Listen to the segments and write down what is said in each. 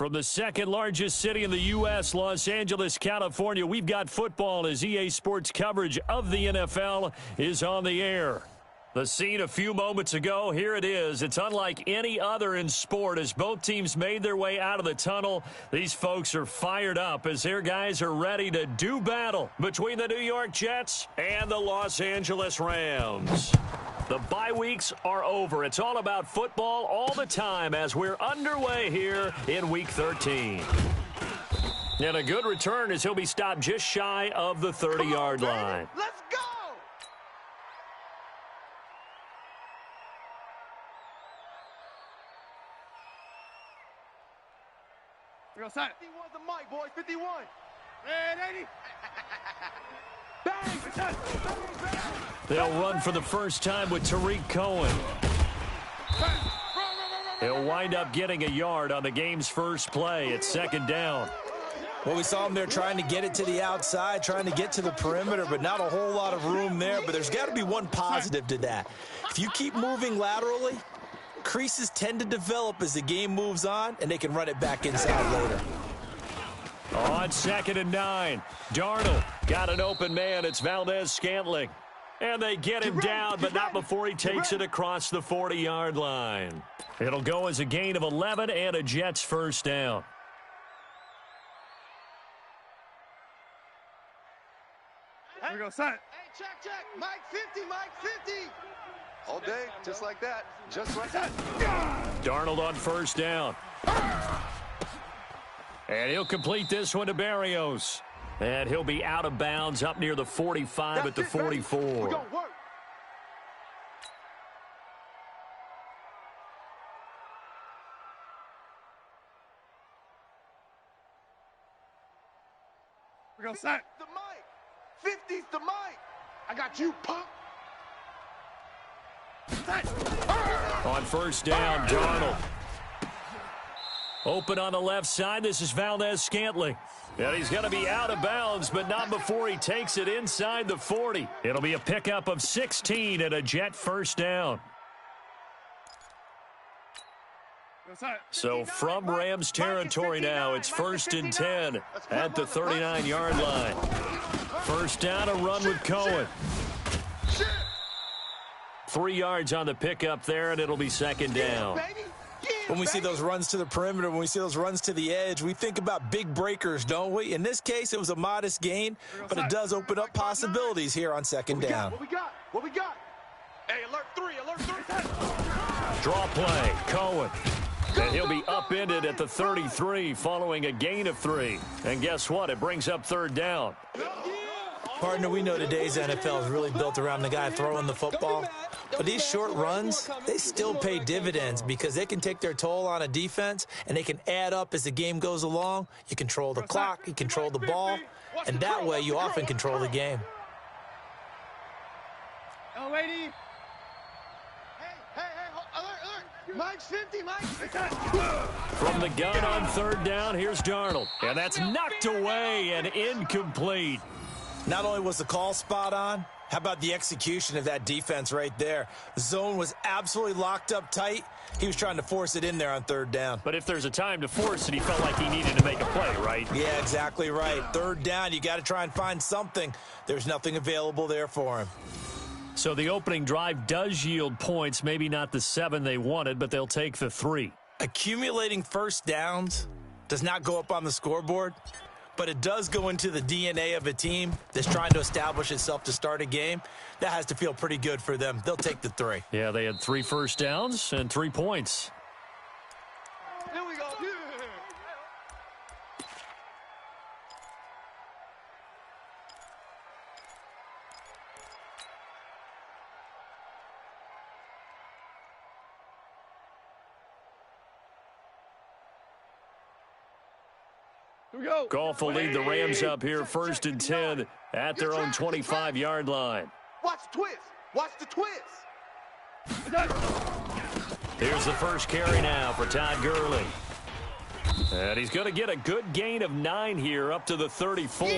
From the second largest city in the U.S., Los Angeles, California, we've got football as EA Sports coverage of the NFL is on the air. The scene a few moments ago, here it is. It's unlike any other in sport as both teams made their way out of the tunnel. These folks are fired up as their guys are ready to do battle between the New York Jets and the Los Angeles Rams. The bye weeks are over. It's all about football all the time as we're underway here in Week 13. And a good return as he'll be stopped just shy of the 30-yard line. Let's go! We're outside. 51's the mic, boys. 51. Ready? Bang! They'll run for the first time with Tariq Cohen. He'll wind up getting a yard on the game's first play. It's second down. Well, we saw him there trying to get it to the outside, trying to get to the perimeter, but not a whole lot of room there. But there's got to be one positive to that. If you keep moving laterally, creases tend to develop as the game moves on, and they can run it back inside later. On 2nd and 9, Darnold got an open man. It's Valdez-Scantling. And they get him down, but not before he takes it across the 40-yard line. It'll go as a gain of 11 and a Jets first down. Here we go, son. Hey, check. Mike 50, Mike 50. All day, just like that. Just like that. Darnold on first down. And he'll complete this one to Barrios. And he'll be out of bounds up near the 45 at the 44. We're gonna work. We're gonna set. The mic. 50's the mic. I got you, punk. On first down, Darnold. Open on the left side. This is Valdez-Scantling. And he's going to be out of bounds, but not before he takes it inside the 40. It'll be a pickup of 16 and a Jet first down. So from Rams territory now, it's 1st and 10 at the 39-yard line. First down, a run with Cohen. 3 yards on the pickup there, and it'll be second down. When we see those runs to the perimeter, when we see those runs to the edge, we think about big breakers, don't we? In this case, it was a modest gain, but it does open up possibilities here on second down. What we got? Hey, alert 3. Draw play, Cohen. And he'll be upended at the 33 following a gain of 3. And guess what? It brings up third down. Partner, we know today's NFL is really built around the guy throwing the football. But these short runs, they still pay dividends because they can take their toll on a defense, and they can add up as the game goes along. You control the clock, you control the ball, and that way you often control the game. Oh, lady. Hey, alert. Mike's 50, Mike's 50. From the gun on third down, here's Darnold. And that's knocked away and incomplete. Not only was the call spot on, how about the execution of that defense right there? The zone was absolutely locked up tight. He was trying to force it in there on third down. But if there's a time to force it, he felt like he needed to make a play, right? Yeah, exactly right. Third down, you got to try and find something. There's nothing available there for him. So the opening drive does yield points, maybe not the 7 they wanted, but they'll take the 3. Accumulating first downs does not go up on the scoreboard, but it does go into the DNA of a team that's trying to establish itself to start a game. That has to feel pretty good for them. They'll take the 3. Yeah, they had 3 first downs and 3 points. Here we go. Goff will lead the Rams up here 1st and 10 at their own 25-yard line. Watch the twist. Here's the first carry now for Todd Gurley. And he's going to get a good gain of 9 here up to the 34.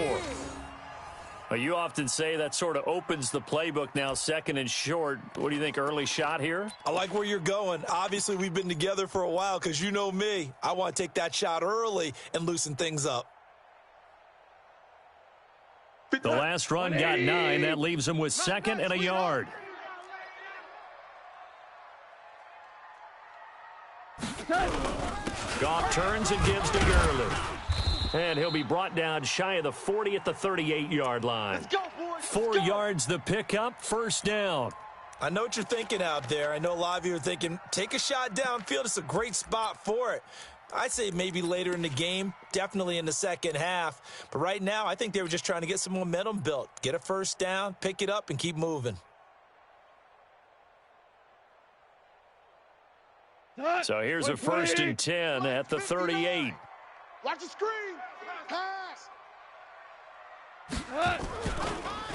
Well, you often say that sort of opens the playbook now, second and short. What do you think, early shot here? I like where you're going. Obviously, we've been together for a while because you know me. I want to take that shot early and loosen things up. The last run got 9. That leaves him with second and a yard. Goff turns and gives to Gurley. And he'll be brought down shy of the 40 at the 38-yard line. Let's go, boys. 4 yards the pickup, first down. I know what you're thinking out there. I know a lot of you are thinking, take a shot downfield. It's a great spot for it. I'd say maybe later in the game, definitely in the second half. But right now, I think they were just trying to get some momentum built. Get a first down, pick it up, and keep moving. So here's a first and 10 at the 38. Watch the screen. Pass.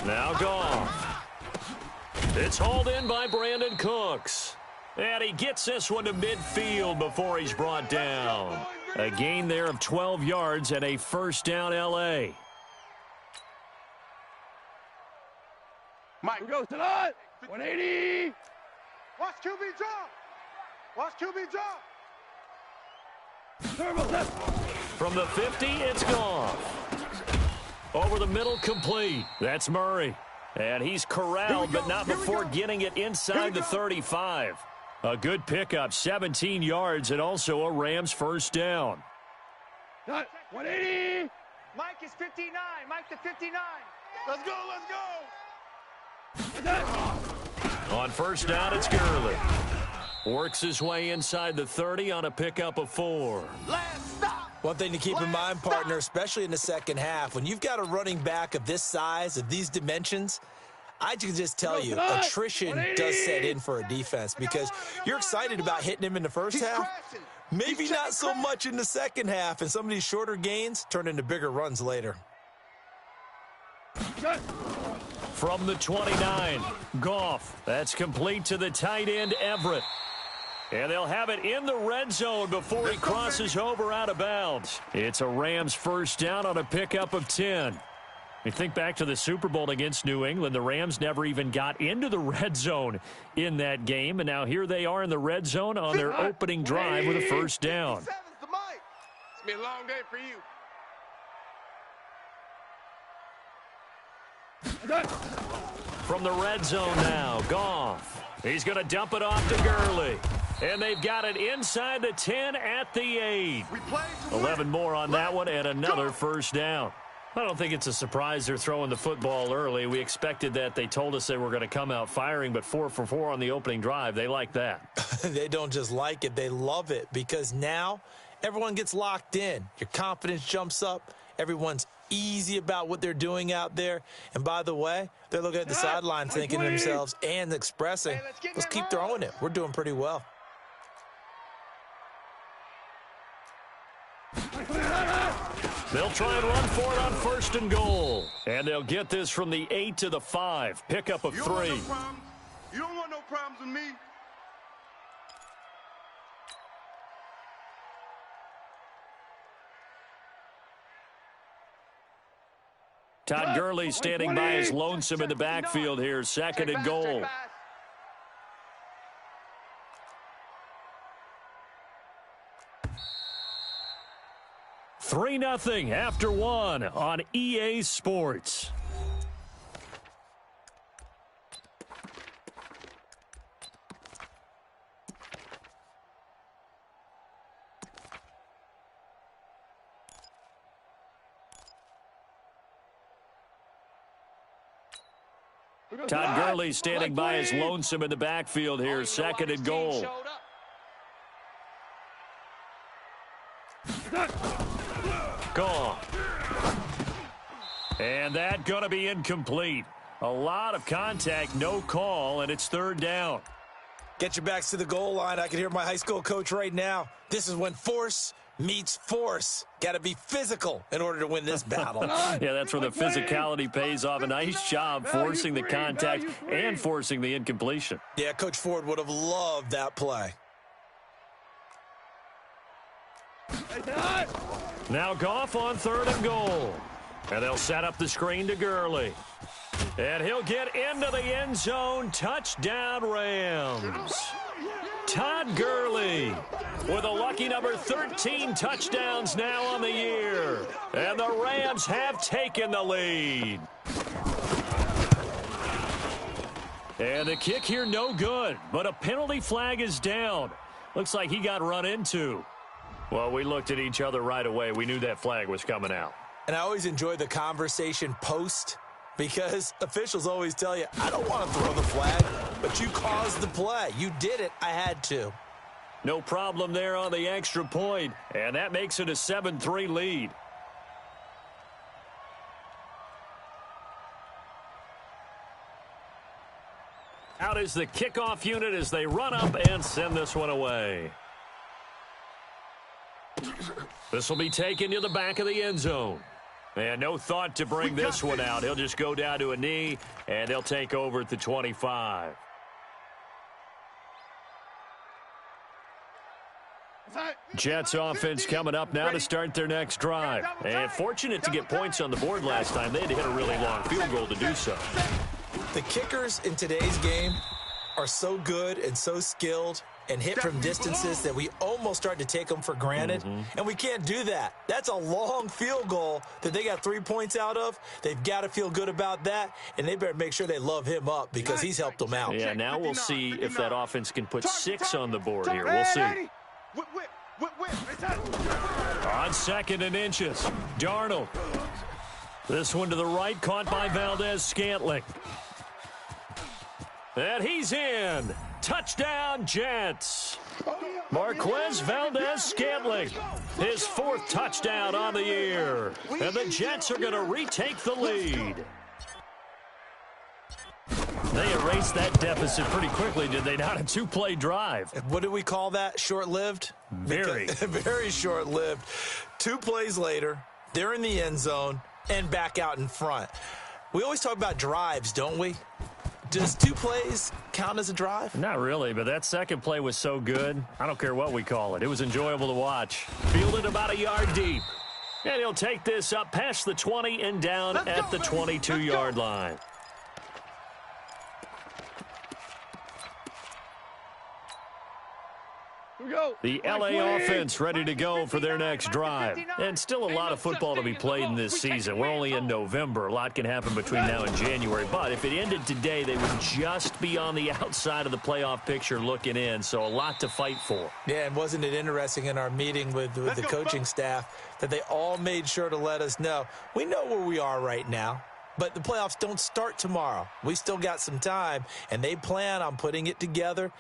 Now Goff. It's hauled in by Brandon Cooks. And he gets this one to midfield before he's brought down. A gain there of 12 yards and a first down L.A. Mike goes to the 180. Watch QB drop. Watch QB drop. From the 50, it's Goff. Over the middle, complete. That's Murray. And he's corralled, but not before getting it inside the 35. A good pickup, 17 yards, and also a Rams first down. 180. Mike is 59. Mike to 59. Let's go, let's go. On first down, it's Gurley. Works his way inside the 30 on a pickup of 4. Last stop. One thing to keep in mind, partner, especially in the second half, when you've got a running back of this size, of these dimensions, I can just tell you, attrition does set in for a defense because you're excited about hitting him in the first half. Maybe not so much in the second half, and some of these shorter gains turn into bigger runs later. From the 29, Goff. That's complete to the tight end, Everett. And they'll have it in the red zone before he crosses over out of bounds. It's a Rams first down on a pickup of 10. You think back to the Super Bowl against New England, the Rams never even got into the red zone in that game, and now here they are in the red zone on their opening drive with a first down. It's been a long day for you. From the red zone now, Goff. He's going to dump it off to Gurley. And they've got it inside the 10 at the 8. 11 more on that one and another first down. I don't think it's a surprise they're throwing the football early. We expected that. They told us they were going to come out firing, but 4 for 4 on the opening drive. They like that. They don't just like it. They love it because now everyone gets locked in. Your confidence jumps up. Everyone's easy about what they're doing out there. And by the way, they're looking at the sideline thinking to themselves and expressing, let's keep throwing it. We're doing pretty well. They'll try and run for it on first and goal. And they'll get this from the 8 to the 5. Pickup of 3. You don't want no problems with me. Todd Gurley standing by as lonesome in the backfield here. Second and goal. 3-0 after 1 on EA Sports. Todd Gurley standing by as lonesome in the backfield here. Second and goal. Gone. And that going to be incomplete. A lot of contact, no call, and it's third down. Get your backs to the goal line. I can hear my high school coach right now. This is when force meets force. Got to be physical in order to win this battle. Yeah, that's where the physicality pays off. A nice job forcing the contact and forcing the incompletion. Yeah, Coach Ford would have loved that play. Now Goff on third and goal. And they'll set up the screen to Gurley. And he'll get into the end zone. Touchdown, Rams. Todd Gurley with a lucky number 13 touchdowns now on the year. And the Rams have taken the lead. And the kick here no good, but a penalty flag is down. Looks like he got run into. Well, we looked at each other right away. We knew that flag was coming out. And I always enjoy the conversation post because officials always tell you, I don't want to throw the flag, but you caused the play. You did it. I had to. No problem there on the extra point, and that makes it a 7-3 lead. Out is the kickoff unit as they run up and send this one away. This will be taken to the back of the end zone. And no thought to bring this one out. He'll just go down to a knee, and they'll take over at the 25. Jets offense coming up now to start their next drive. And fortunate to get points on the board last time. They had to hit a really long field goal to do so. The kickers in today's game are so good and so skilled and hit from distances that we almost start to take them for granted. And we can't do that. That's a long field goal that they got 3 points out of. They've got to feel good about that, and they better make sure they love him up because he's helped them out. Yeah, now we'll see if that offense can put 6 on the board here. We'll see. On 2nd and inches, Darnold. This one to the right, caught by Valdez-Scantling. And he's in. Touchdown, Jets. Marquez Valdez-Scantling, his 4th touchdown on the year. And the Jets are going to retake the lead. They erased that deficit pretty quickly, did they not? A 2-play drive. What do we call that? Short-lived? Very. Very short-lived. 2 plays later, they're in the end zone and back out in front. We always talk about drives, don't we? Does 2 plays count as a drive? Not really, but that second play was so good. I don't care what we call it. It was enjoyable to watch. Fielded about a yard deep. And he'll take this up past the 20 and down at the 22-yard line. The LA offense ready to go for their next drive. And still a lot of football to be played in this season. We're only in November. A lot can happen between now and January. But if it ended today, they would just be on the outside of the playoff picture looking in. So a lot to fight for. Yeah, and wasn't it interesting in our meeting with the coaching staff that they all made sure to let us know, we know where we are right now. But the playoffs don't start tomorrow. We still got some time, and they plan on putting it together,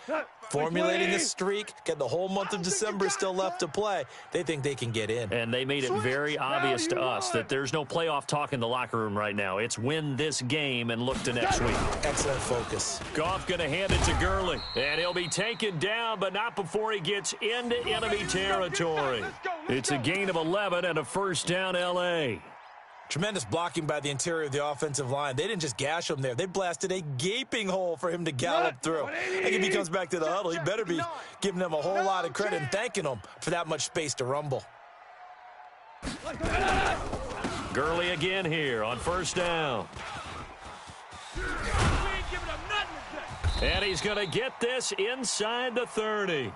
formulating a streak, get the whole month of December still left to play. They think they can get in. And they made it very obvious to us that there's no playoff talk in the locker room right now. It's win this game and look to next week. Excellent focus. Goff going to hand it to Gurley. And he'll be taken down, but not before he gets into enemy territory. It's a gain of 11 and a first down L.A. Tremendous blocking by the interior of the offensive line. They didn't just gash him there. They blasted a gaping hole for him to gallop through. I think if he comes back to the huddle, he better be giving them a whole lot of credit and thanking them for that much space to rumble. Gurley again here on first down. And he's going to get this inside the 30.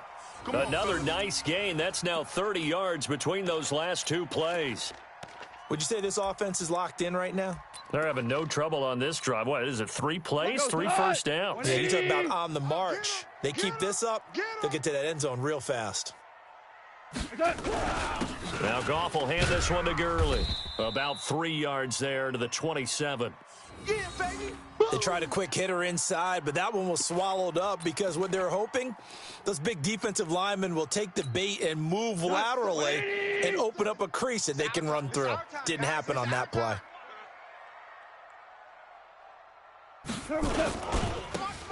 Another nice gain. That's now 30 yards between those last 2 plays. Would you say this offense is locked in right now? They're having no trouble on this drive. What is it, 3 plays, 3 first downs? Yeah, you talk about on the march. They keep this up, they'll get to that end zone real fast. Now Goff will hand this one to Gurley. About 3 yards there to the 27. They tried a quick hitter inside, but that one was swallowed up because what they're hoping, those big defensive linemen will take the bait and move laterally and open up a crease that they can run through. Didn't happen on that play.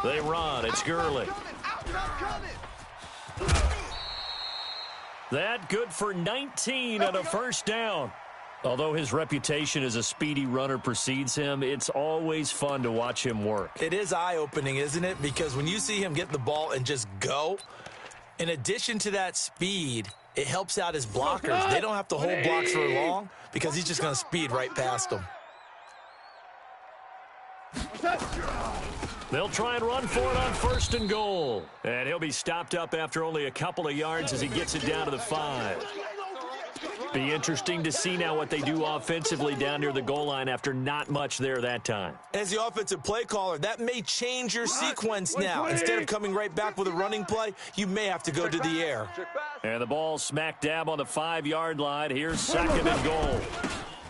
They run. It's Gurley. That good for 19 and a first down. Although his reputation as a speedy runner precedes him, it's always fun to watch him work. It is eye-opening, isn't it? Because when you see him get the ball and just go, in addition to that speed, It helps out his blockers. They don't have to hold blocks for long because he's just going to speed right past them. They'll try and run for it on 1st and goal. And he'll be stopped up after only a couple of yards as he gets it down to the 5. Be interesting to see now what they do offensively down near the goal line after not much there that time. As the offensive play caller, that may change your sequence now. Instead of coming right back with a running play, you may have to go to the air. And the ball smack dab on the 5-yard line. Here's 2nd and goal.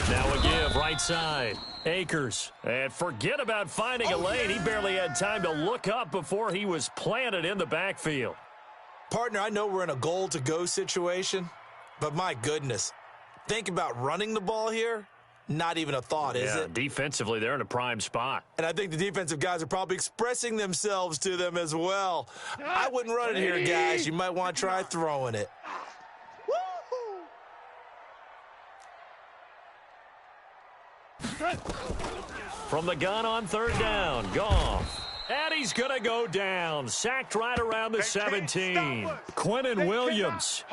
Now a give, right side. Akers. And forget about finding a lane. He barely had time to look up before he was planted in the backfield. Partner, I know we're in a goal-to-go situation, but my goodness, think about running the ball here. Not even a thought, is it? Defensively, they're in a prime spot. And I think the defensive guys are probably expressing themselves to them as well. I wouldn't run it here, guys. You might want to try throwing it. From the gun on 3rd down, Goff. And he's going to go down. Sacked right around the 17. Quinnen Williams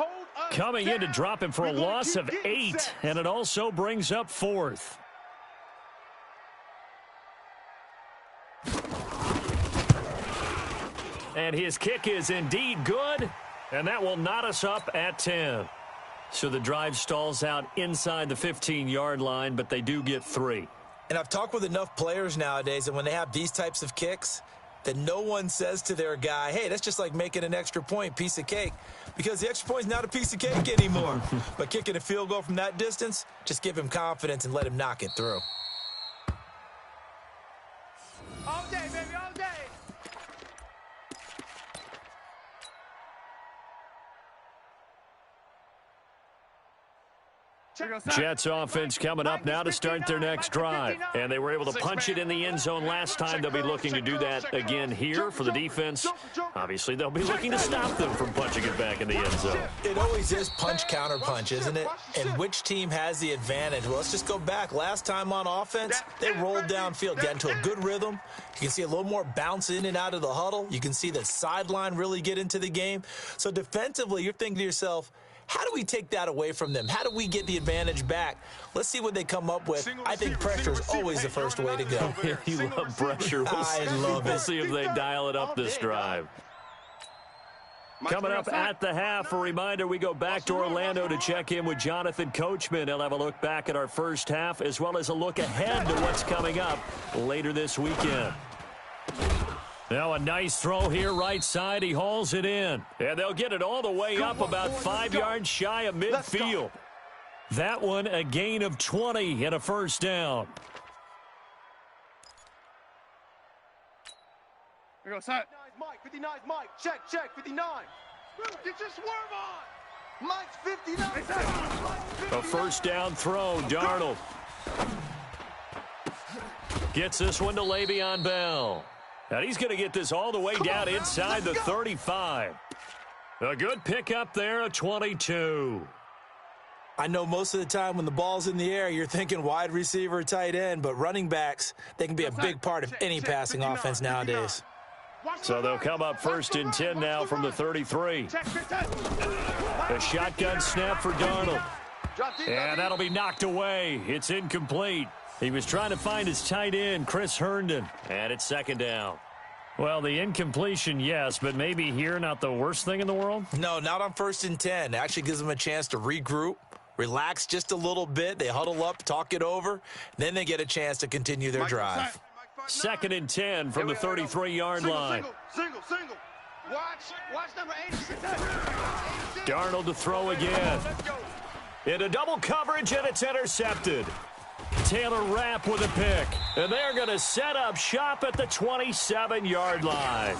coming in to drop him for a loss of 8. And it also brings up 4th. And his kick is indeed good. And that will knot us up at 10. So the drive stalls out inside the 15-yard line, but they do get 3. And I've talked with enough players nowadays, and when they have these types of kicks, that no one says to their guy, hey, that's just like making an extra point, piece of cake, because the extra point is not a piece of cake anymore. But kicking a field goal from that distance, just give him confidence and let him knock it through. All day, baby, all day. Jets offense coming up now to start their next drive. And they were able to punch it in the end zone last time. They'll be looking to do that again here for the defense. Obviously, they'll be looking to stop them from punching it back in the end zone. It always is punch, counter punch, isn't it? And which team has the advantage? Well, let's just go back. Last time on offense, they rolled downfield, got into a good rhythm. You can see a little more bounce in and out of the huddle. You can see the sideline really get into the game. So defensively, you're thinking to yourself, how do we take that away from them? How do we get the advantage back? Let's see what they come up with. I think pressure is always the first way to go. You love pressure. I love it. We'll see if they dial it up this drive. Coming up at the half, a reminder, we go back to Orlando to check in with Jonathan Coachman. He'll have a look back at our first half as well as a look ahead to what's coming up later this weekend. Now a nice throw here right side. He hauls it in. And they'll get it all the way up about 5 yards shy of midfield. That one a gain of 20 and a first down. Here we go, set. Mike, 59 Mike. Check, 59. Get your swerve on. Mike's 59. A first down throw. Darnold gets this one to Le'Veon Bell. And he's going to get this all the way down inside the 35. A good pickup there, a 22. I know most of the time when the ball's in the air, you're thinking wide receiver, tight end, but running backs, they can be a big part of any passing offense nowadays. So they'll come up 1st and 10 now from the 33. A shotgun snap for Darnold. And that'll be knocked away. It's incomplete. He was trying to find his tight end, Chris Herndon. And it's 2nd down. Well, the incompletion, yes, but maybe here not the worst thing in the world? No, not on 1st and 10. It actually gives them a chance to regroup, relax just a little bit. They huddle up, talk it over. Then they get a chance to continue their drive. 2nd and 10 from the 33-yard line. Single. Watch number 86. Darnold to throw again. Into double coverage, and it's intercepted. Taylor Rapp with a pick. And they're going to set up shop at the 27-yard line.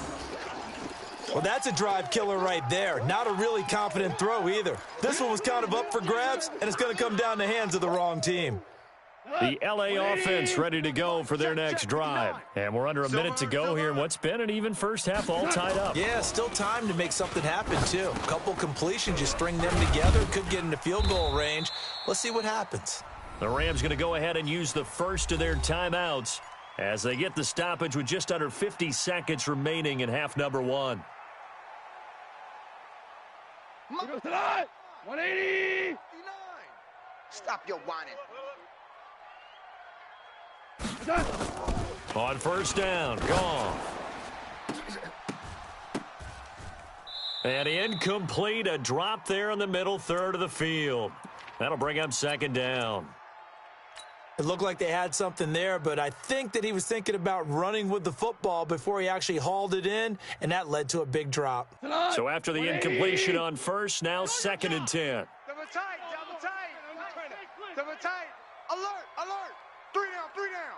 Well, that's a drive killer right there. Not a really confident throw either. This one was kind of up for grabs, and it's going to come down the hands of the wrong team. The LA offense ready to go for their next drive. And we're under a minute to go here in what's been an even first half all tied up. Yeah, still time to make something happen, too. A couple completions, you string them together, could get into field goal range. Let's see what happens. The Rams going to go ahead and use the first of their timeouts as they get the stoppage with just under 50 seconds remaining in half number 1. 180. 59. Stop your whining. On first down, gone. And incomplete, a drop there in the middle third of the field. That'll bring up second down. It looked like they had something there, but I think that he was thinking about running with the football before he actually hauled it in, and that led to a big drop. So after the incompletion on first, now second and 10. Double tight, double tight. Double tight. Alert, alert. 3 down, 3 down.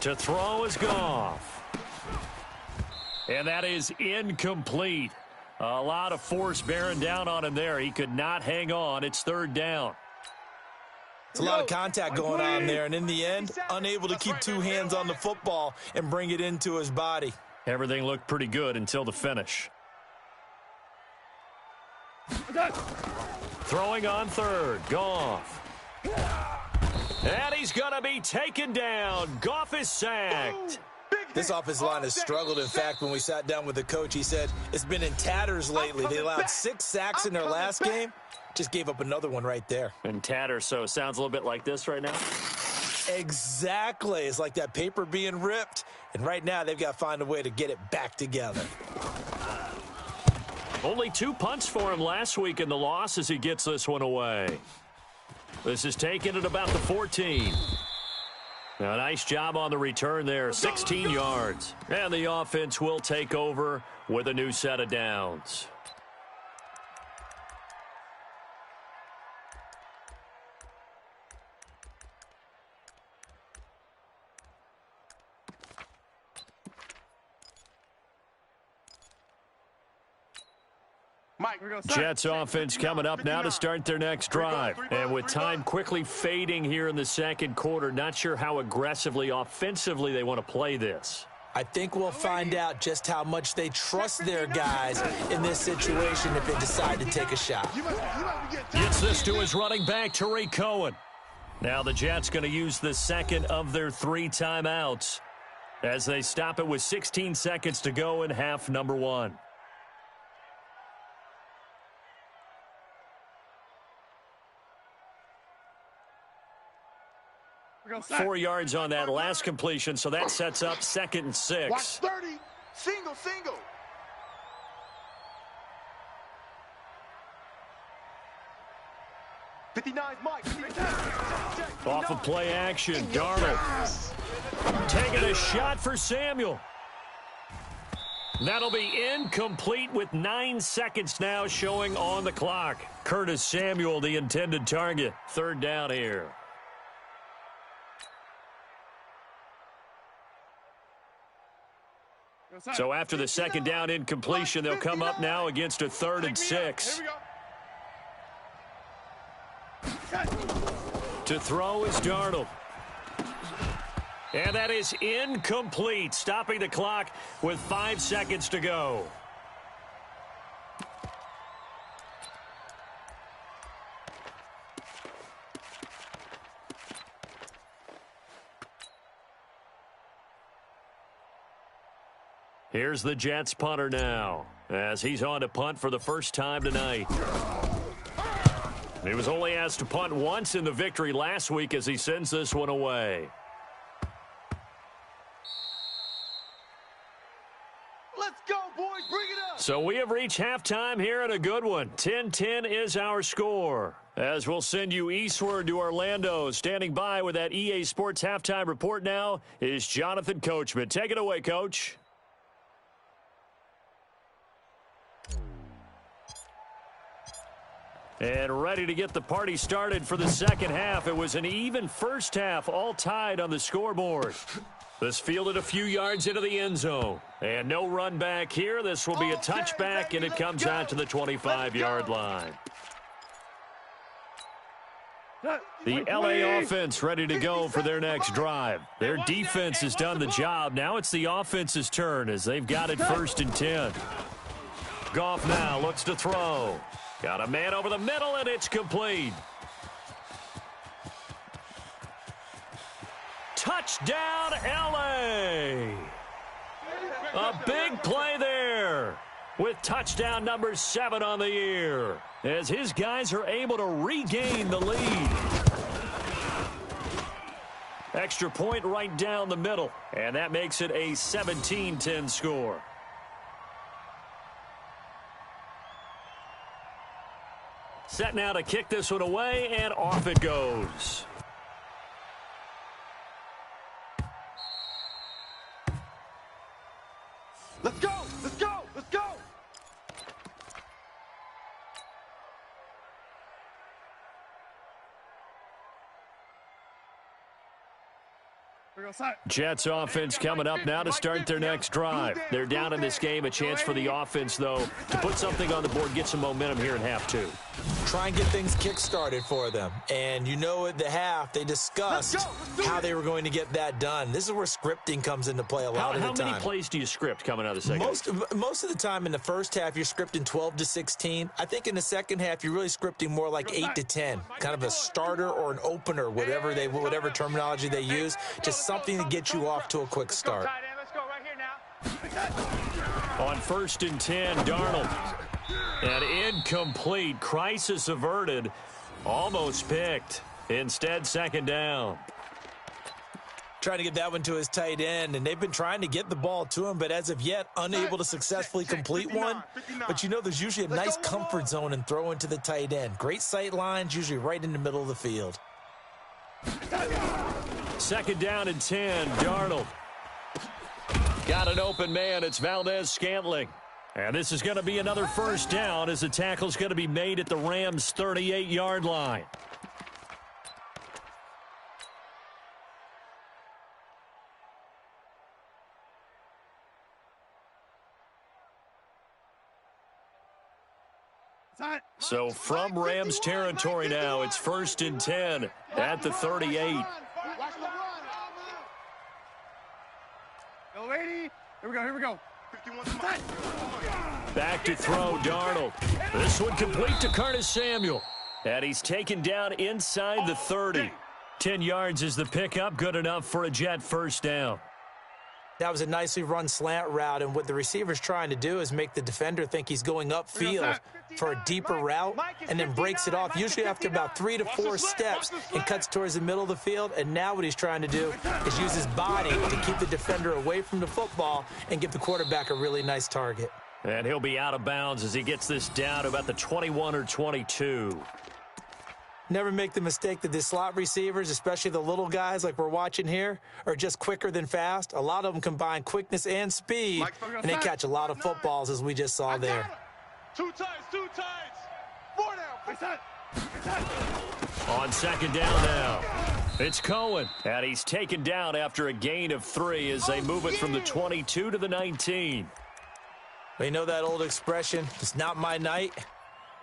To throw is Goff. And that is incomplete. A lot of force bearing down on him there. He could not hang on. It's third down. It's a lot of contact going on there, and in the end, unable to keep two hands on the football and bring it into his body. Everything looked pretty good until the finish. Throwing on third, Goff. And he's going to be taken down. Goff is sacked. This offensive line has struggled. In fact, when we sat down with the coach, he said it's been in tatters lately. They allowed 6 sacks in their last game. Just gave up another one right there. In tatters, so it sounds a little bit like this right now. Exactly. It's like that paper being ripped. And right now, they've got to find a way to get it back together. Only 2 punts for him last week in the loss as he gets this one away. This is taken at about the 14. Now, nice job on the return there, 16 yards. And the offense will take over with a new set of downs. Jets offense coming up now to start their next drive. And with time quickly fading here in the second quarter, not sure how aggressively, offensively they want to play this. I think we'll find out just how much they trust their guys in this situation if they decide to take a shot. Gets this to his running back, Tariq Cohen. Now the Jets going to use the second of their 3 timeouts as they stop it with 16 seconds to go in half number 1. Four yards on that last completion, so that sets up 2nd and 6. Watch 30. Single, single. Mike. Off of play action, Darnold taking a shot for Samuel. That'll be incomplete with 9 seconds now showing on the clock. Curtis Samuel, the intended target. 3rd down here. So after the 2nd down incompletion, they'll come up now against a 3rd and 6. To throw is Darnold. And that is incomplete, stopping the clock with 5 seconds to go. Here's the Jets punter now, as he's on to punt for the first time tonight. He was only asked to punt once in the victory last week as he sends this one away. Let's go, boys. Bring it up. So we have reached halftime here and a good one. 10-10 is our score. As we'll send you eastward to Orlando. Standing by with that EA Sports halftime report now is Jonathan Coachman. Take it away, Coach. And ready to get the party started for the second half. It was an even first half, all tied on the scoreboard. This fielded a few yards into the end zone. And no run back here. This will be a touchback, and it comes out to the 25-yard line. The LA offense ready to go for their next drive. Their defense has done the job. Now it's the offense's turn as they've got it 1st and 10. Goff now looks to throw. Got a man over the middle, and it's complete. Touchdown, LA! A big play there with touchdown number 7 on the year as his guys are able to regain the lead. Extra point right down the middle, and that makes it a 17-10 score. Set now to kick this one away, and off it goes. Let's go! Let's go! Let's go! Jets offense coming up now to start their next drive. They're down in this game. A chance for the offense, though, to put something on the board, get some momentum here in half 2. Try and get things kick-started for them. And you know at the half, they discussed how they were going to get that done. This is where scripting comes into play a lot of the time. How many plays do you script coming out of the second? Most of the time in the first half, you're scripting 12 to 16. I think in the second half, you're really scripting more like 8 to 10. Kind of a starter or an opener, whatever terminology they use. Just something to get you off to a quick start. Let's go right here now. On 1st and 10, Darnold. An incomplete. Crisis averted. Almost picked. Instead, 2nd down. Trying to get that one to his tight end, and they've been trying to get the ball to him, but as of yet, unable to successfully complete one. But you know there's usually a nice comfort zone in throwing to the tight end. Great sight lines, usually right in the middle of the field. 2nd down and 10, Darnold. Got an open man. It's Valdez-Scantling. And this is going to be another 1st down as the tackle's going to be made at the Rams' 38-yard line. So from Rams territory now, it's 1st and 10 at the 38. Go, lady. Here we go. Back to throw, Darnold. This one complete to Curtis Samuel. And he's taken down inside the 30. 10 yards is the pickup, good enough for a Jet 1st down. That was a nicely run slant route, and what the receiver's trying to do is make the defender think he's going upfield for a deeper route and then breaks it off, usually after about 3 to 4 steps, and cuts towards the middle of the field. And now what he's trying to do is use his body to keep the defender away from the football and give the quarterback a really nice target. And he'll be out of bounds as he gets this down to about the 21 or 22. Never make the mistake that the slot receivers, especially the little guys like we're watching here, are just quicker than fast. A lot of them combine quickness and speed, and they catch a lot of footballs, as we just saw there. 2 times. 4 down. On 2nd down now, it's Cohen. And he's taken down after a gain of 3 as they move it from the 22 to the 19. Well, you know that old expression, it's not my night.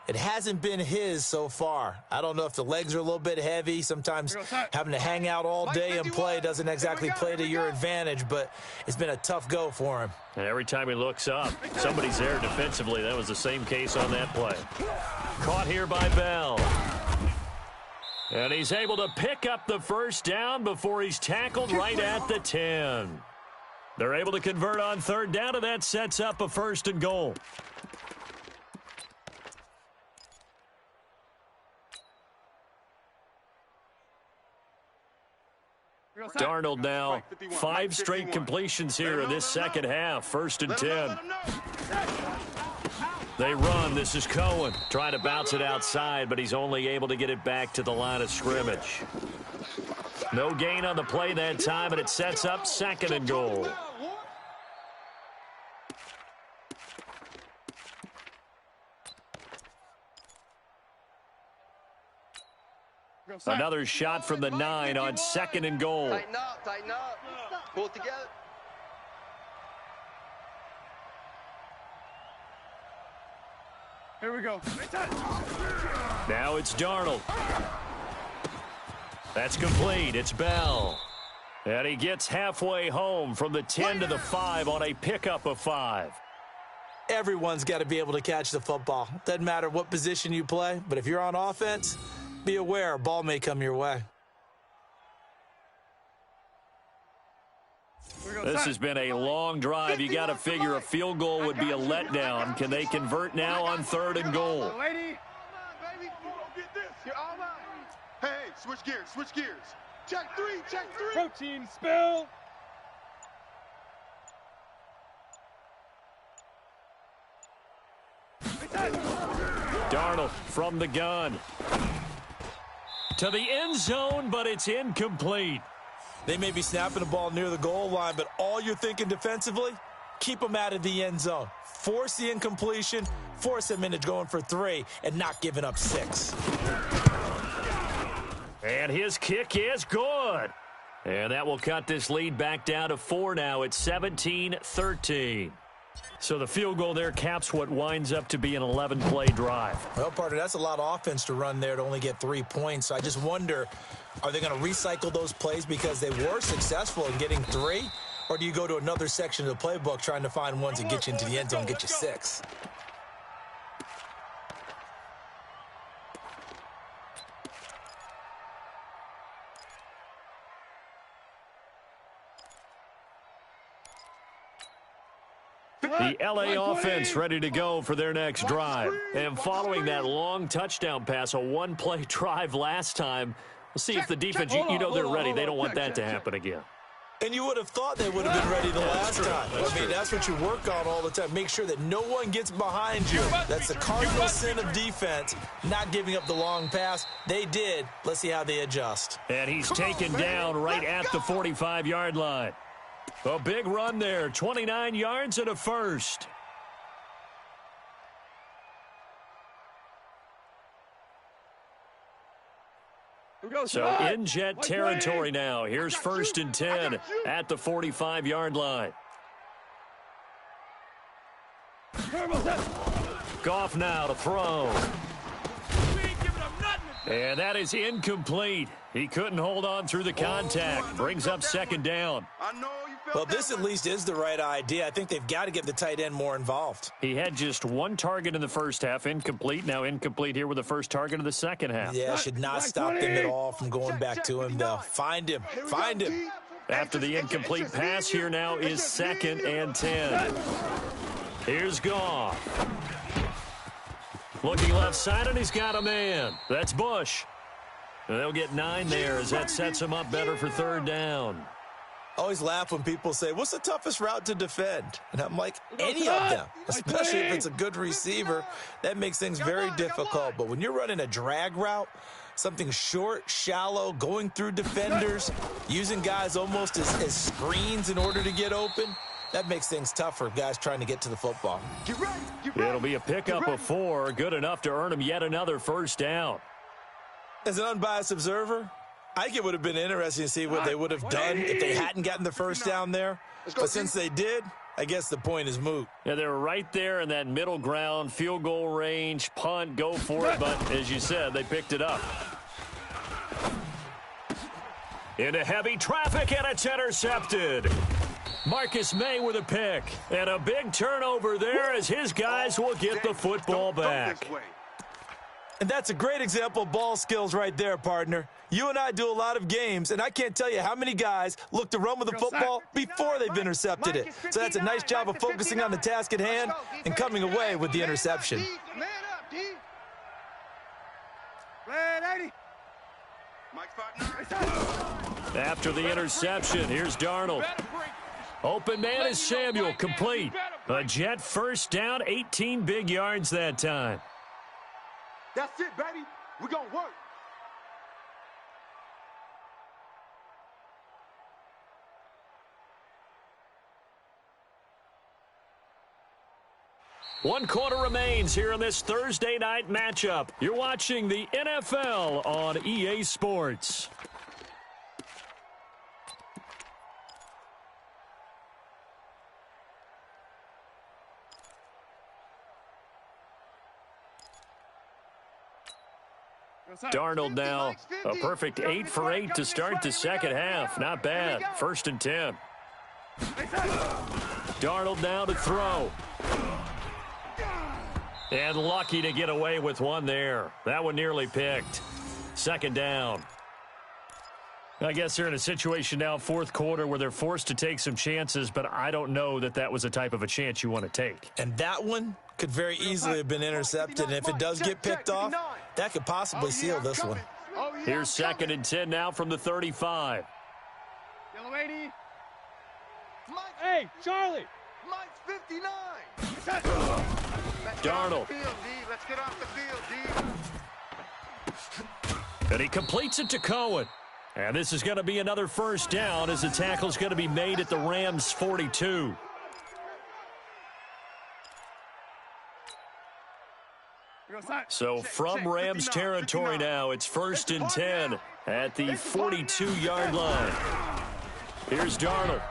It hasn't been his so far. I don't know if the legs are a little bit heavy. Sometimes having to hang out all day and play doesn't exactly play to your advantage, but it's been a tough go for him. And every time he looks up, somebody's there defensively. That was the same case on that play. Caught here by Bell. And he's able to pick up the 1st down before he's tackled right at the 10. They're able to convert on 3rd down, and that sets up a 1st and goal. Darnold now 5 straight completions here in this second half. 1st and 10. They run. This is Cohen trying to bounce it outside, but he's only able to get it back to the line of scrimmage. No gain on the play that time, and it sets up 2nd and goal. Another shot from the 9 on 2nd and goal. Tighten up. Pull it together. Here we go. Now it's Darnold. That's complete. It's Bell. And he gets halfway home from the 10 to the 5 on a pickup of 5. Everyone's got to be able to catch the football. Doesn't matter what position you play, but if you're on offense, be aware a ball may come your way. This has been a long drive. You got to figure a field goal would be a letdown. Can they convert now on 3rd and goal? Hey, switch gears, switch gears. Check 3, check 3. Protein spill. Darnold from the gun. To the end zone, but it's incomplete. They may be snapping the ball near the goal line, but all you're thinking defensively, keep them out of the end zone. Force the incompletion, force them into going for 3, and not giving up 6. And his kick is good. And that will cut this lead back down to 4 now. It's 17-13. So the field goal there caps what winds up to be an 11-play drive. Well, partner, that's a lot of offense to run there to only get 3 points. So I just wonder, are they going to recycle those plays because they were successful in getting 3? Or do you go to another section of the playbook trying to find ones that get you into the end zone and get you 6? The LA offense ready to go for their next drive. And following that long touchdown pass, a 1-play drive last time, we'll see if the defense, you know they're ready. They don't want that to happen again. And you would have thought they would have been ready the last time. I mean, that's what you work on all the time. Make sure that no one gets behind you. That's the cardinal sin of defense, not giving up the long pass. They did. Let's see how they adjust. And he's taken down right at the 45-yard line. A big run there, 29 yards and a first. So in Jet territory now. Here's 1st and 10 at the 45-yard line. Goff now to throw. And that is incomplete. He couldn't hold on through the contact. Brings up 2nd down. Well, this at least is the right idea. I think they've got to get the tight end more involved. He had just 1 target in the first half, incomplete. Now incomplete here with the first target of the second half. Yeah, should not stop them at all from going back to him, though. Find him. Find him. After the incomplete pass, here now is 2nd and 10. Here's Goff. Looking left side, and he's got a man. That's Bush. And they'll get 9 there as that sets him up better for 3rd down. I always laugh when people say, what's the toughest route to defend? And I'm like, any of them, especially if it's a good receiver. That makes things very difficult. But when you're running a drag route, something short, shallow, going through defenders, using guys almost as screens in order to get open, that makes things tough for guys trying to get to the football. It'll be a pickup of 4, good enough to earn him yet another 1st down. As an unbiased observer, I think it would have been interesting to see what they would have done if they hadn't gotten the 1st down there. But since they did, I guess the point is moot. Yeah, they were right there in that middle ground, field goal range, punt, go for it. But as you said, they picked it up. Into heavy traffic, and it's intercepted. Marcus May with a pick. And a big turnover there as his guys will get the football back. And that's a great example of ball skills right there, partner. You and I do a lot of games, and I can't tell you how many guys look to run with the football before they've intercepted it. So that's a nice job of focusing on the task at hand and coming away with the interception. After the interception, here's Darnold. Open man is Samuel, complete. A Jet 1st down, 18 big yards that time. That's it, baby. We're going to work. One quarter remains here in this Thursday night matchup. You're watching the NFL on EA Sports. Darnold now a perfect 8 for 8 to start the second half. Not bad. 1st and 10. Darnold now to throw. And lucky to get away with one there. That one nearly picked. 2nd down. I guess they're in a situation now, fourth quarter, where they're forced to take some chances, but I don't know that that was the type of a chance you want to take. And that one could very easily have been intercepted, and if it does get picked off, that could possibly seal this one. Here's 2nd and 10 now from the 35. Yellow 80. Hey, Charlie. Mike's 59. Darnold. Let's get off the field, D. And he completes it to Cohen. And this is going to be another first down as the tackle's going to be made at the Rams' 42. So from Rams territory now, it's 1st and 10 at the 42-yard line. Here's Darnold.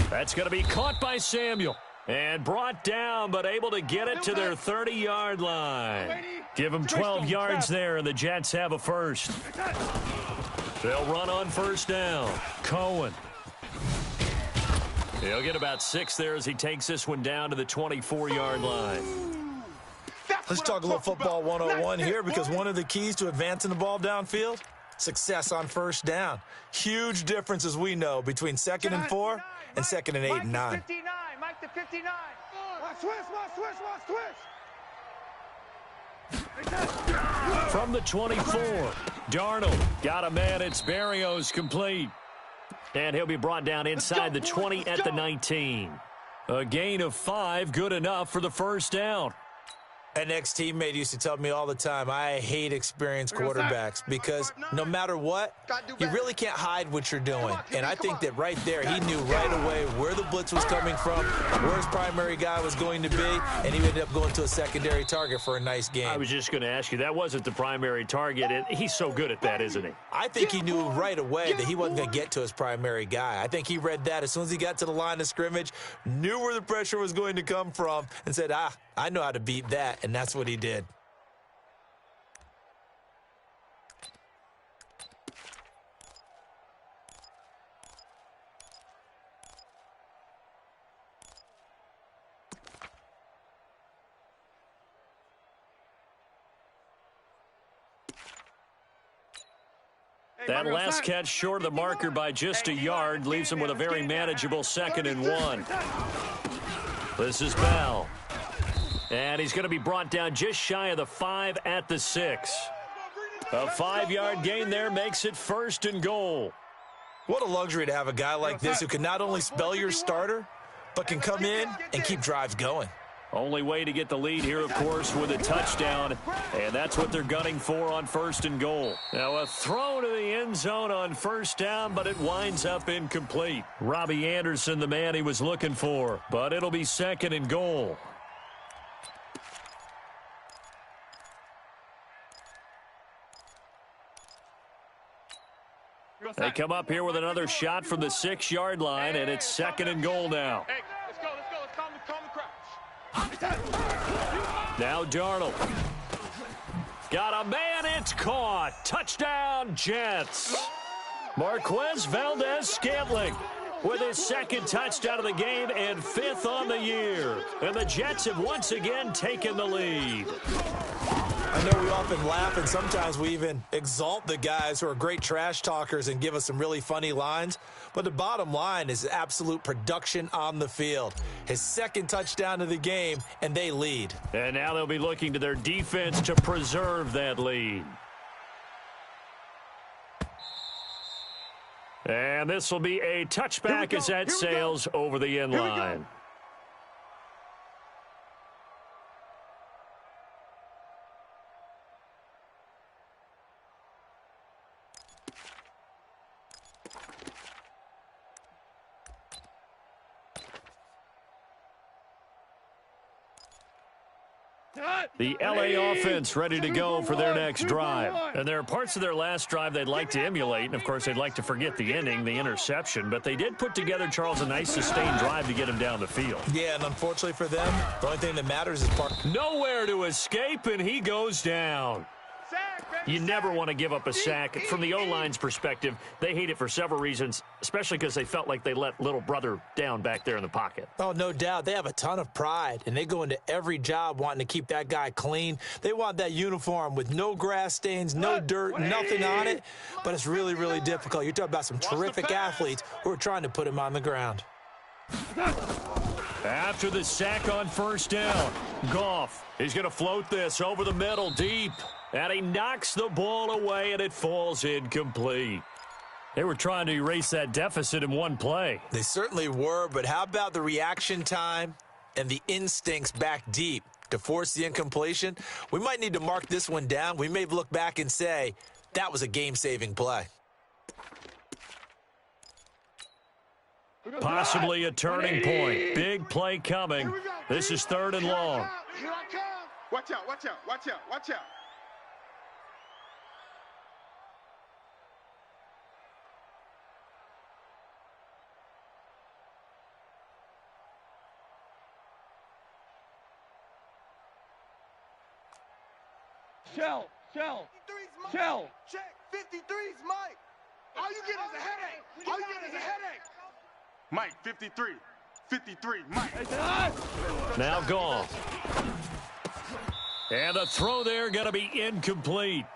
That's going to be caught by Samuel. And brought down, but able to get it to their 30-yard line. Give them 12 yards there, and the Jets have a first. They'll run on first down. Cohen. He'll get about 6 there as he takes this one down to the 24-yard line. Let's talk a little football 101 here, because one of the keys to advancing the ball downfield, success on first down. Huge difference, as we know, between 2nd and 4 and 2nd and 8 and 9. Mike to 59. Switch. From the 24, Darnold got a man. It's Berrios complete. And he'll be brought down inside the 20 at the 19. A gain of 5, good enough for the first down. An ex-teammate used to tell me all the time, I hate experienced quarterbacks because no matter what, you really can't hide what you're doing. And I think that right there, he knew right away where the blitz was coming from, where his primary guy was going to be, and he ended up going to a secondary target for a nice game. I was just going to ask you, that wasn't the primary target. He's so good at that, isn't he? I think he knew right away that he wasn't going to get to his primary guy. I think he read that as soon as he got to the line of scrimmage, knew where the pressure was going to come from, and said, I know how to beat that, and that's what he did. That last catch short of the marker by just a yard leaves him with a very manageable 2nd and 1. This is Bell. And he's going to be brought down just shy of the 5 at the 6. A 5-yard gain there makes it 1st and goal. What a luxury to have a guy like this who can not only spell your starter, but can come in and keep drives going. Only way to get the lead here, of course, with a touchdown, and that's what they're gunning for on 1st and goal. Now a throw to the end zone on first down, but it winds up incomplete. Robbie Anderson, the man he was looking for, but it'll be 2nd and goal. They come up here with another shot from the 6-yard line, and it's 2nd and goal now. Hey, let's go. Calm the crouch. Now Darnold. Got a man, it's caught. Touchdown, Jets. Marquez Valdez-Scantling with his 2nd touchdown of the game and 5th on the year. And the Jets have once again taken the lead. I know we often laugh, and sometimes we even exalt the guys who are great trash talkers and give us some really funny lines. But the bottom line is absolute production on the field. His 2nd touchdown of the game, and they lead. And now they'll be looking to their defense to preserve that lead. And this will be a touchback as that sails over the end line. The LA offense ready to go for their next drive. And there are parts of their last drive they'd like to emulate. And, of course, they'd like to forget the ending, the interception. But they did put together, Charles, a nice sustained drive to get him down the field. Yeah, and unfortunately for them, the only thing that matters is nowhere to escape, and he goes down. You never want to give up a sack. From the O-line's perspective, they hate it for several reasons, especially because they felt like they let little brother down back there in the pocket. Oh, no doubt. They have a ton of pride, and they go into every job wanting to keep that guy clean. They want that uniform with no grass stains, no dirt, nothing on it, but it's really, really difficult. You're talking about some terrific athletes who are trying to put him on the ground. After the sack on first down, Goff is going to float this over the middle deep. And he knocks the ball away, and it falls incomplete. They were trying to erase that deficit in one play. They certainly were, but how about the reaction time and the instincts back deep to force the incompletion? We might need to mark this one down. We may look back and say, that was a game-saving play. Possibly a turning point. Big play coming. This is 3rd and long. Here I come. Watch out, watch out, watch out, watch out. Shell. Check. 53's Mike. All you get is a headache. All you get is a headache. Mike, 53. 53, Mike. Now Goff. And the throw there going to be incomplete.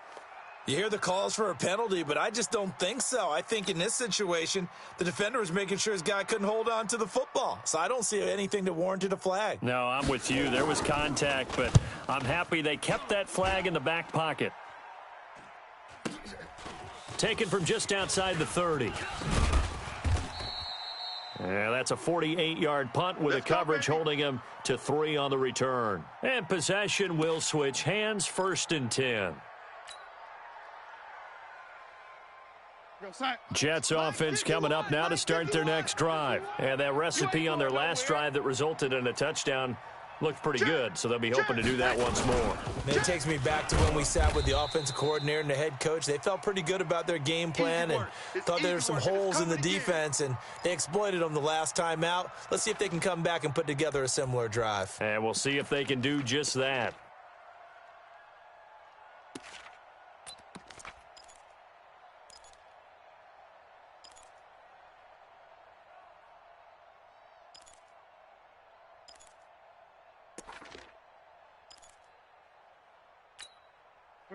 You hear the calls for a penalty, but I just don't think so. I think in this situation, the defender was making sure his guy couldn't hold on to the football. So I don't see anything that warranted a flag. No, I'm with you. There was contact, but I'm happy they kept that flag in the back pocket. Taken from just outside the 30. And that's a 48-yard punt with a coverage holding him to 3 on the return. And possession will switch hands, 1st and 10. Jets offense coming up now to start their next drive. And that recipe on their last drive that resulted in a touchdown looked pretty good, so they'll be hoping to do that once more. It takes me back to when we sat with the offensive coordinator and the head coach. They felt pretty good about their game plan and thought there were some holes in the defense, and they exploited them the last time out. Let's see if they can come back and put together a similar drive. And we'll see if they can do just that.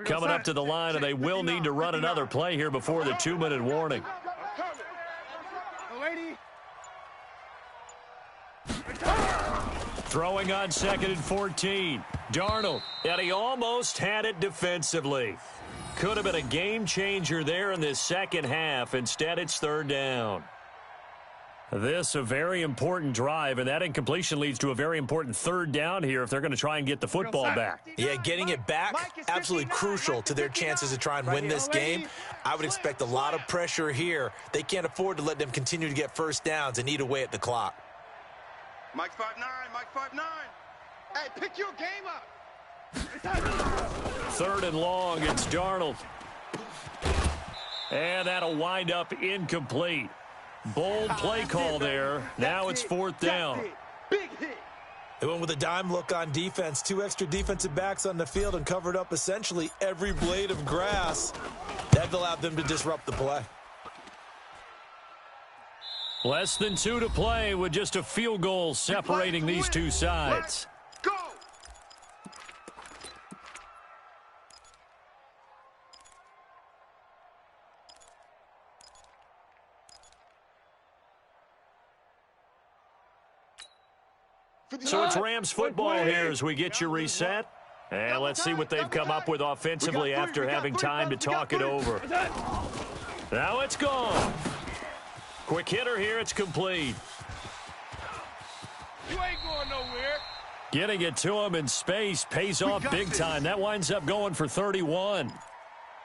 Coming up to the line, and they will need to run another play here before the 2-minute warning. Throwing on 2nd and 14. Darnold, and he almost had it defensively. Could have been a game changer there in this second half. Instead, it's 3rd down. This a very important drive, and that incompletion leads to a very important 3rd down here if they're going to try and get the football back. Yeah, getting it back, absolutely crucial to their chances to try and win this game. I would expect a lot of pressure here. They can't afford to let them continue to get 1st downs and eat away at the clock. Mike 5'9", Mike 5'9". Hey, pick your game up. 3rd and long, it's Darnold. And that'll wind up incomplete. Bold play call there. Now it's 4th down. Big hit. They went with a dime look on defense. 2 extra defensive backs on the field and covered up essentially every blade of grass. That allowed them to disrupt the play. Less than 2 to play with just a field goal separating these two sides. Go. So it's Rams football here as we get you reset. And let's see what they've come up with offensively after having time to talk it over. Now it's gone. Quick hitter here, it's complete. You ain't going nowhere. Getting it to him in space pays off big time. That winds up going for 31.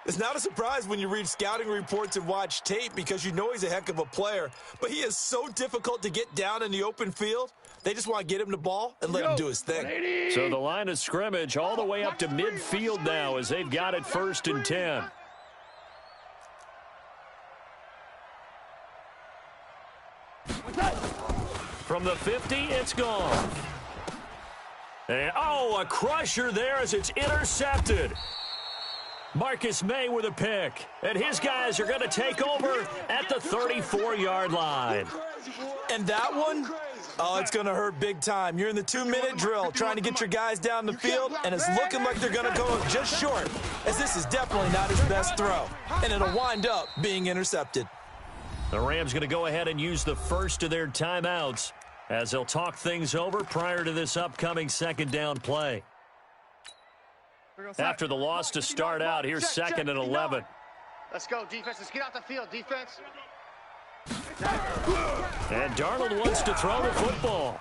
It's not a surprise when you read scouting reports and watch tape because you know he's a heck of a player. But he is so difficult to get down in the open field. They just want to get him the ball and let him do his thing. So the line of scrimmage all the way up to midfield now as they've got it 1st and 10. From the 50, it's gone. And, oh, a crusher there as it's intercepted. Marcus May with a pick. And his guys are going to take over at the 34-yard line. And that one, oh, it's going to hurt big time. You're in the 2-minute drill trying to get your guys down the field, and it's looking like they're going to go just short, as this is definitely not his best throw. And it'll wind up being intercepted. The Rams going to go ahead and use the first of their timeouts as they'll talk things over prior to this upcoming second down play. After the loss to start out, here's second and 11. Let's go, defense. Let's get out the field, defense. And Darnold wants to throw the football.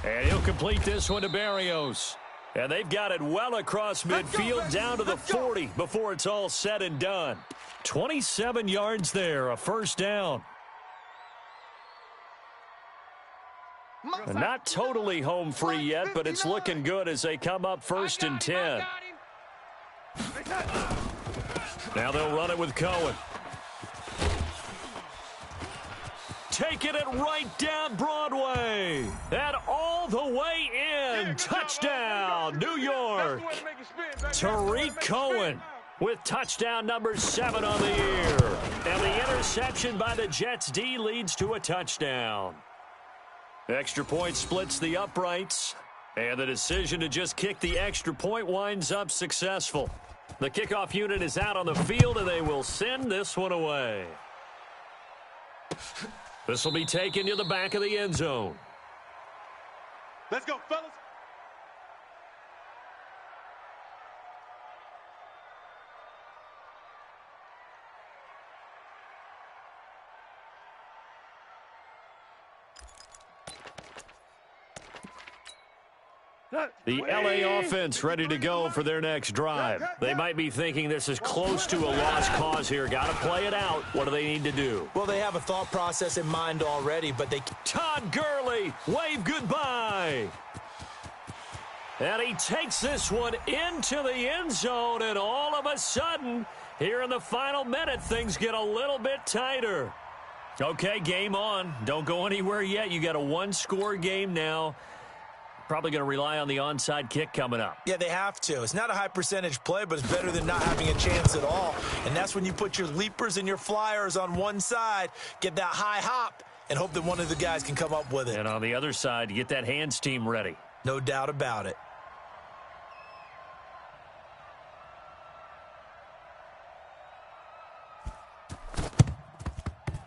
And he'll complete this one to Berrios. And they've got it well across midfield down to the 40 before it's all said and done. 27 yards there, a first down. And not totally home free yet, but it's looking good as they come up first and 10. Now they'll run it with Cohen. Taking it right down Broadway. And all the way in. Touchdown, New York. Tariq Cohen with touchdown number 7 on the year. And the interception by the Jets D leads to a touchdown. Extra point splits the uprights, and the decision to just kick the extra point winds up successful. The kickoff unit is out on the field, and they will send this one away. This will be taken to the back of the end zone. Let's go, fellas. The LA offense ready to go for their next drive. They might be thinking this is close to a lost cause here. Got to play it out. What do they need to do? Well, they have a thought process in mind already, but they... Todd Gurley, wave goodbye. And he takes this one into the end zone, and all of a sudden, here in the final minute, things get a little bit tighter. Okay, game on. Don't go anywhere yet. You got a one-score game now. Probably going to rely on the onside kick coming up. Yeah, they have to. It's not a high percentage play, but it's better than not having a chance at all. And that's when you put your leapers and your flyers on one side, get that high hop, and hope that one of the guys can come up with it. And on the other side, you get that hands team ready. No doubt about it.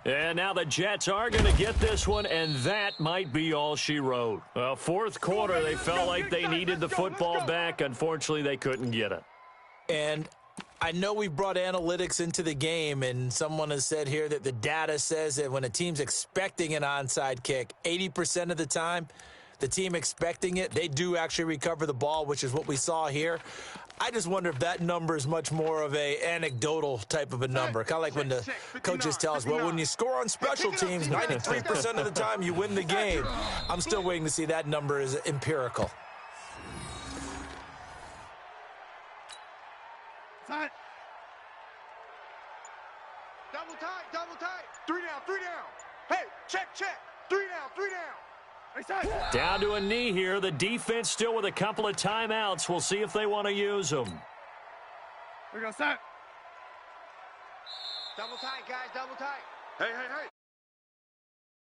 And now the Jets are going to get this one, and that might be all she wrote. Well, fourth quarter, they felt like they needed the football back. Unfortunately, they couldn't get it. And I know we brought analytics into the game, and someone has said here that the data says that when a team's expecting an onside kick, 80% of the time, the team expecting it, they do actually recover the ball, which is what we saw here. I just wonder if that number is much more of a anecdotal type of a number. Kind of like when the coaches tell us, well, when you score on special teams, 93% of the time you win the game. I'm still waiting to see that number is empirical. Double tight, double tight. 3 down, 3 down. Hey, check. 3 down, 3 down. Down to a knee here. The defense still with a couple of timeouts. We'll see if they want to use them. We go, set. Double tight, guys, double tight. Hey.